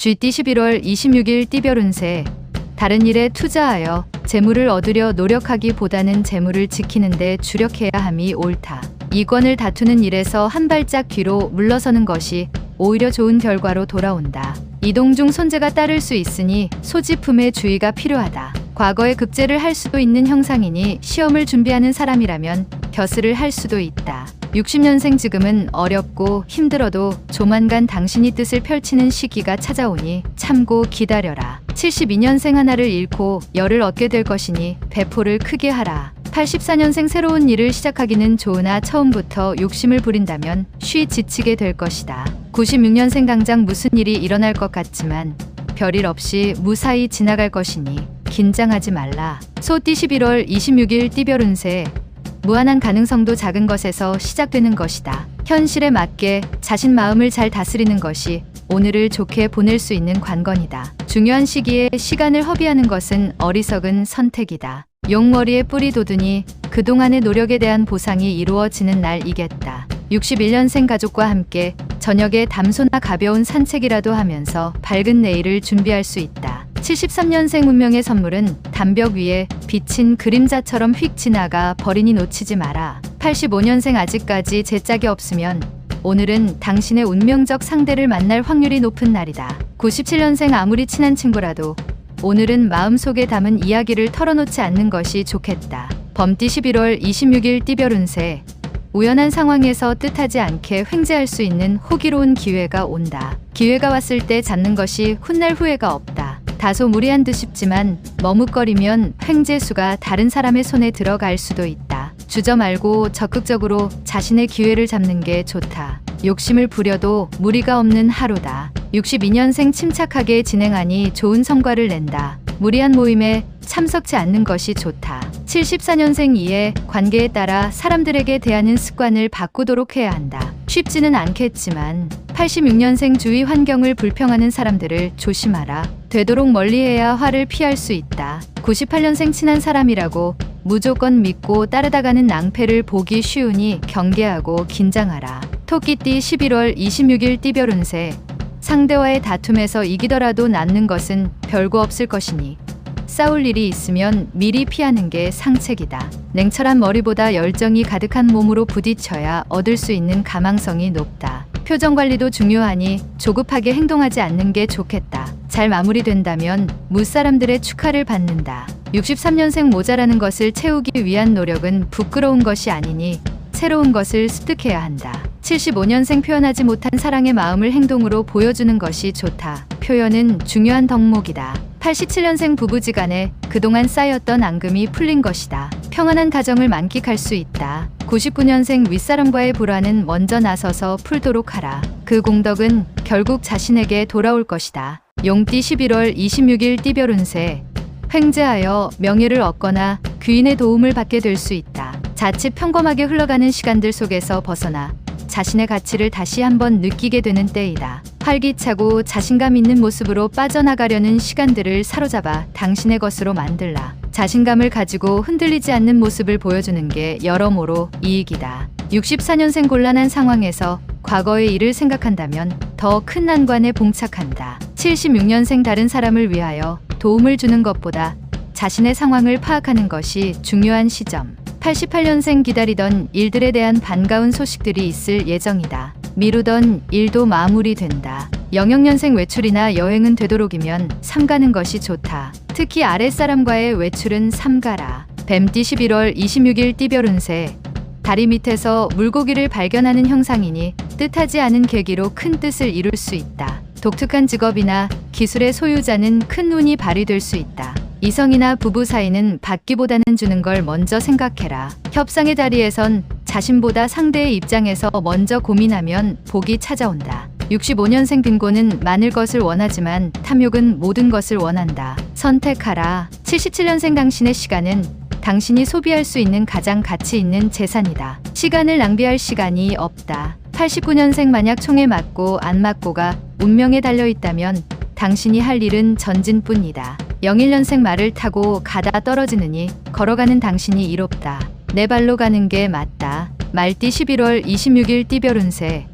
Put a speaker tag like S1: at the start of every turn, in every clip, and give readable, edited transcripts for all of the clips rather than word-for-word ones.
S1: 쥐띠 11월 26일 띠별 운세. 다른 일에 투자하여 재물을 얻으려 노력하기보다는 재물을 지키는 데 주력해야 함이 옳다. 이권을 다투는 일에서 한 발짝 뒤로 물러서는 것이 오히려 좋은 결과로 돌아온다. 이동 중 손재가 따를 수 있으니 소지품에 주의가 필요하다. 과거에 급제를 할 수도 있는 형상이니 시험을 준비하는 사람이라면 겨슬을 할 수도 있다. 60년생 지금은 어렵고 힘들어도 조만간 당신이 뜻을 펼치는 시기가 찾아오니 참고 기다려라. 72년생 하나를 잃고 열을 얻게 될 것이니 배포를 크게 하라. 84년생 새로운 일을 시작하기는 좋으나 처음부터 욕심을 부린다면 쉬 지치게 될 것이다. 96년생 당장 무슨 일이 일어날 것 같지만 별일 없이 무사히 지나갈 것이니 긴장하지 말라. 소띠 11월 26일 띠별 운세. 무한한 가능성도 작은 것에서 시작되는 것이다. 현실에 맞게 자신 마음을 잘 다스리는 것이 오늘을 좋게 보낼 수 있는 관건이다. 중요한 시기에 시간을 허비하는 것은 어리석은 선택이다. 용머리에 뿌리 돋으니 그동안의 노력에 대한 보상이 이루어지는 날이겠다. 61년생 가족과 함께 저녁에 담소나 가벼운 산책이라도 하면서 밝은 내일을 준비할 수 있다. 73년생 운명의 선물은 담벽 위에 비친 그림자처럼 휙 지나가 버리니 놓치지 마라. 85년생 아직까지 제짝이 없으면 오늘은 당신의 운명적 상대를 만날 확률이 높은 날이다. 97년생 아무리 친한 친구라도 오늘은 마음속에 담은 이야기를 털어놓지 않는 것이 좋겠다. 범띠 11월 26일 띠별 운세. 우연한 상황에서 뜻하지 않게 횡재할 수 있는 호기로운 기회가 온다. 기회가 왔을 때 잡는 것이 훗날 후회가 없다. 다소 무리한 듯 싶지만 머뭇거리면 횡재수가 다른 사람의 손에 들어갈 수도 있다. 주저 말고 적극적으로 자신의 기회를 잡는 게 좋다. 욕심을 부려도 무리가 없는 하루다. 62년생 침착하게 진행하니 좋은 성과를 낸다. 무리한 모임에 참석치 않는 것이 좋다. 74년생 이에 관계에 따라 사람들에게 대하는 습관을 바꾸도록 해야 한다. 쉽지는 않겠지만 86년생 주위 환경을 불평하는 사람들을 조심하라. 되도록 멀리해야 화를 피할 수 있다. 98년생 친한 사람이라고 무조건 믿고 따르다가는 낭패를 보기 쉬우니 경계하고 긴장하라. 토끼띠 11월 26일 띠별 운세. 상대와의 다툼에서 이기더라도 남는 것은 별거 없을 것이니 싸울 일이 있으면 미리 피하는 게 상책이다. 냉철한 머리보다 열정이 가득한 몸으로 부딪혀야 얻을 수 있는 가망성이 높다. 표정 관리도 중요하니 조급하게 행동하지 않는 게 좋겠다. 잘 마무리된다면 무사람들의 축하를 받는다. 63년생 모자라는 것을 채우기 위한 노력은 부끄러운 것이 아니니 새로운 것을 습득해야 한다. 75년생 표현하지 못한 사랑의 마음을 행동으로 보여주는 것이 좋다. 표현은 중요한 덕목이다. 87년생 부부지간에 그동안 쌓였던 앙금이 풀린 것이다. 평안한 가정을 만끽할 수 있다. 99년생 윗사람과의 불화는 먼저 나서서 풀도록 하라. 그 공덕은 결국 자신에게 돌아올 것이다. 용띠 11월 26일 띠별 운세. 횡재하여 명예를 얻거나 귀인의 도움을 받게 될 수 있다. 자칫 평범하게 흘러가는 시간들 속에서 벗어나 자신의 가치를 다시 한번 느끼게 되는 때이다. 활기차고 자신감 있는 모습으로 빠져나가려는 시간들을 사로잡아 당신의 것으로 만들라. 자신감을 가지고 흔들리지 않는 모습을 보여주는 게 여러모로 이익이다. 64년생 곤란한 상황에서 과거의 일을 생각한다면 더 큰 난관에 봉착한다. 76년생 다른 사람을 위하여 도움을 주는 것보다 자신의 상황을 파악하는 것이 중요한 시점. 88년생 기다리던 일들에 대한 반가운 소식들이 있을 예정이다. 미루던 일도 마무리된다. 00년생 외출이나 여행은 되도록이면 삼가는 것이 좋다. 특히 아랫사람과의 외출은 삼가라. 뱀띠 11월 26일 띠별 운세. 다리 밑에서 물고기를 발견하는 형상이니 뜻하지 않은 계기로 큰 뜻을 이룰 수 있다. 독특한 직업이나 기술의 소유자는 큰 운이 발휘될 수 있다. 이성이나 부부 사이는 받기보다는 주는 걸 먼저 생각해라. 협상의 자리에선 자신보다 상대의 입장에서 먼저 고민하면 복이 찾아온다. 65년생 빙고는 많을 것을 원하지만 탐욕은 모든 것을 원한다. 선택하라. 77년생 당신의 시간은 당신이 소비할 수 있는 가장 가치 있는 재산이다. 시간을 낭비할 시간이 없다. 89년생 만약 총에 맞고 안 맞고가 운명에 달려있다면 당신이 할 일은 전진뿐이다. 01년생 말을 타고 가다 떨어지느니 걸어가는 당신이 이롭다. 내 발로 가는 게 맞다. 말띠 11월 26일 띠별 운세.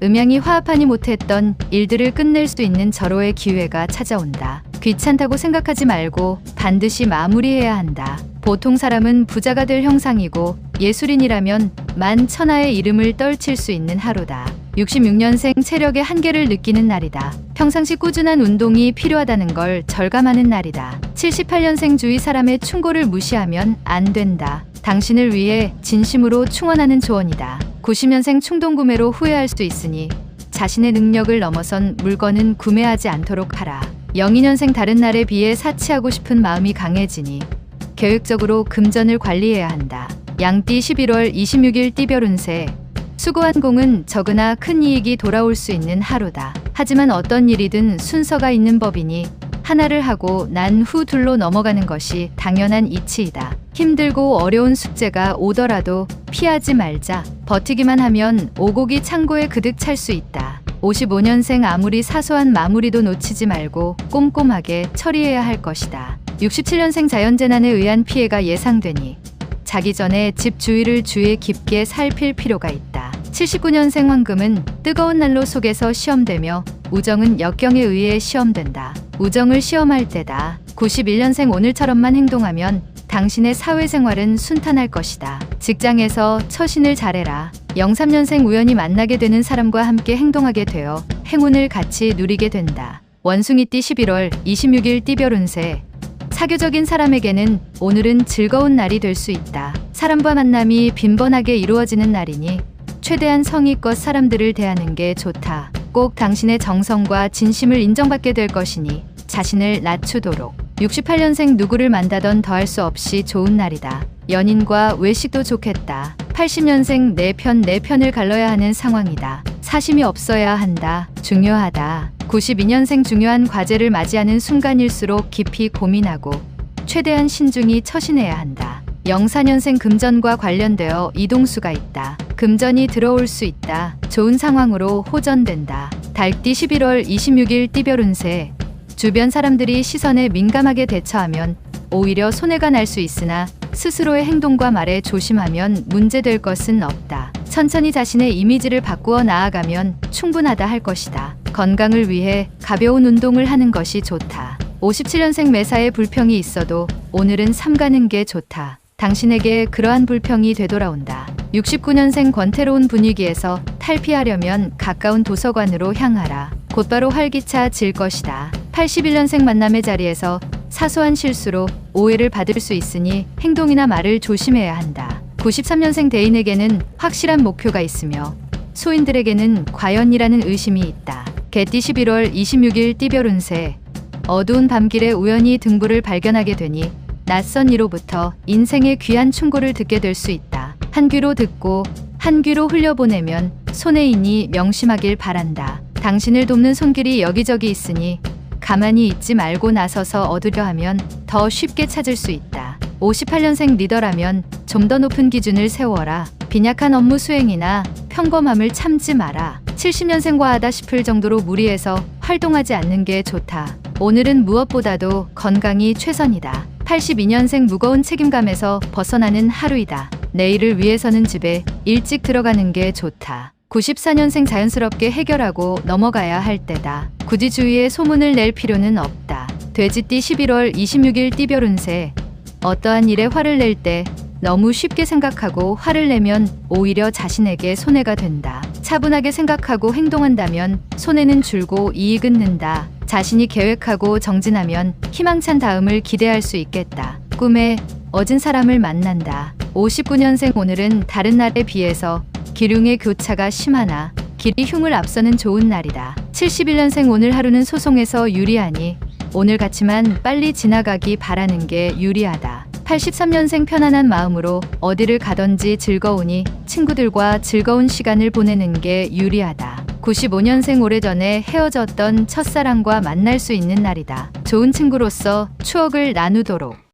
S1: 음양이 화합하니 못했던 일들을 끝낼 수 있는 절호의 기회가 찾아온다. 귀찮다고 생각하지 말고 반드시 마무리해야 한다. 보통 사람은 부자가 될 형상이고 예술인이라면 만천하의 이름을 떨칠 수 있는 하루다. 66년생 체력의 한계를 느끼는 날이다. 평상시 꾸준한 운동이 필요하다는 걸 절감하는 날이다. 78년생 주위 사람의 충고를 무시하면 안 된다. 당신을 위해 진심으로 충원하는 조언이다. 90년생 충동구매로 후회할 수 있으니 자신의 능력을 넘어선 물건은 구매하지 않도록 하라. 02년생 다른 날에 비해 사치하고 싶은 마음이 강해지니 계획적으로 금전을 관리해야 한다. 양띠 11월 26일 띠별 운세. 수고한 공은 적으나 큰 이익이 돌아올 수 있는 하루다. 하지만 어떤 일이든 순서가 있는 법이니 하나를 하고 난 후 둘로 넘어가는 것이 당연한 이치이다. 힘들고 어려운 숙제가 오더라도 피하지 말자. 버티기만 하면 오곡이 창고에 그득 찰 수 있다. 55년생 아무리 사소한 마무리도 놓치지 말고 꼼꼼하게 처리해야 할 것이다. 67년생 자연재난에 의한 피해가 예상되니 자기 전에 집 주위를 주의 깊게 살필 필요가 있다. 79년생 황금은 뜨거운 난로 속에서 시험되며 우정은 역경에 의해 시험된다. 우정을 시험할 때다. 91년생 오늘처럼만 행동하면 당신의 사회생활은 순탄할 것이다. 직장에서 처신을 잘해라. 03년생 우연히 만나게 되는 사람과 함께 행동하게 되어 행운을 같이 누리게 된다. 원숭이띠 11월 26일 띠별 운세. 사교적인 사람에게는 오늘은 즐거운 날이 될 수 있다. 사람과 만남이 빈번하게 이루어지는 날이니 최대한 성의껏 사람들을 대하는 게 좋다. 꼭 당신의 정성과 진심을 인정받게 될 것이니 자신을 낮추도록. 68년생 누구를 만나던 더할 수 없이 좋은 날이다. 연인과 외식도 좋겠다. 80년생 내 편을 갈러야 하는 상황이다. 사심이 없어야 한다. 중요하다. 92년생 중요한 과제를 맞이하는 순간일수록 깊이 고민하고 최대한 신중히 처신해야 한다. 04년생 금전과 관련되어 이동수가 있다. 금전이 들어올 수 있다. 좋은 상황으로 호전된다. 달띠 11월 26일 띠별 운세. 주변 사람들이 시선에 민감하게 대처하면 오히려 손해가 날 수 있으나 스스로의 행동과 말에 조심하면 문제될 것은 없다. 천천히 자신의 이미지를 바꾸어 나아가면 충분하다 할 것이다. 건강을 위해 가벼운 운동을 하는 것이 좋다. 57년생 매사에 불평이 있어도 오늘은 삼가는 게 좋다. 당신에게 그러한 불평이 되돌아온다. 69년생 권태로운 분위기에서 탈피하려면 가까운 도서관으로 향하라. 곧바로 활기차질 것이다. 81년생 만남의 자리에서 사소한 실수로 오해를 받을 수 있으니 행동이나 말을 조심해야 한다. 93년생 대인에게는 확실한 목표가 있으며 소인들에게는 과연이라는 의심이 있다. 개띠 11월 26일 띠별 운세. 어두운 밤길에 우연히 등불을 발견하게 되니 낯선 이로부터 인생의 귀한 충고를 듣게 될 수 있다. 한 귀로 듣고 한 귀로 흘려보내면 손해이니 명심하길 바란다. 당신을 돕는 손길이 여기저기 있으니 가만히 있지 말고 나서서 얻으려 하면 더 쉽게 찾을 수 있다. 58년생 리더라면 좀 더 높은 기준을 세워라. 빈약한 업무 수행이나 평범함을 참지 마라. 70년생 과하다 싶을 정도로 무리해서 활동하지 않는 게 좋다. 오늘은 무엇보다도 건강이 최선이다. 82년생 무거운 책임감에서 벗어나는 하루이다. 내일을 위해서는 집에 일찍 들어가는 게 좋다. 94년생 자연스럽게 해결하고 넘어가야 할 때다. 굳이 주위에 소문을 낼 필요는 없다. 돼지띠 11월 26일 띠별 운세. 어떠한 일에 화를 낼 때 너무 쉽게 생각하고 화를 내면 오히려 자신에게 손해가 된다. 차분하게 생각하고 행동한다면 손해는 줄고 이익은 는다. 자신이 계획하고 정진하면 희망찬 다음을 기대할 수 있겠다. 꿈에 어진 사람을 만난다. 59년생 오늘은 다른 날에 비해서 기륭의 교차가 심하나 길이 흉을 앞서는 좋은 날이다. 71년생 오늘 하루는 소송에서 유리하니 오늘 같이만 빨리 지나가기 바라는 게 유리하다. 83년생 편안한 마음으로 어디를 가든지 즐거우니 친구들과 즐거운 시간을 보내는 게 유리하다. 95년생 오래전에 헤어졌던 첫사랑과 만날 수 있는 날이다. 좋은 친구로서 추억을 나누도록.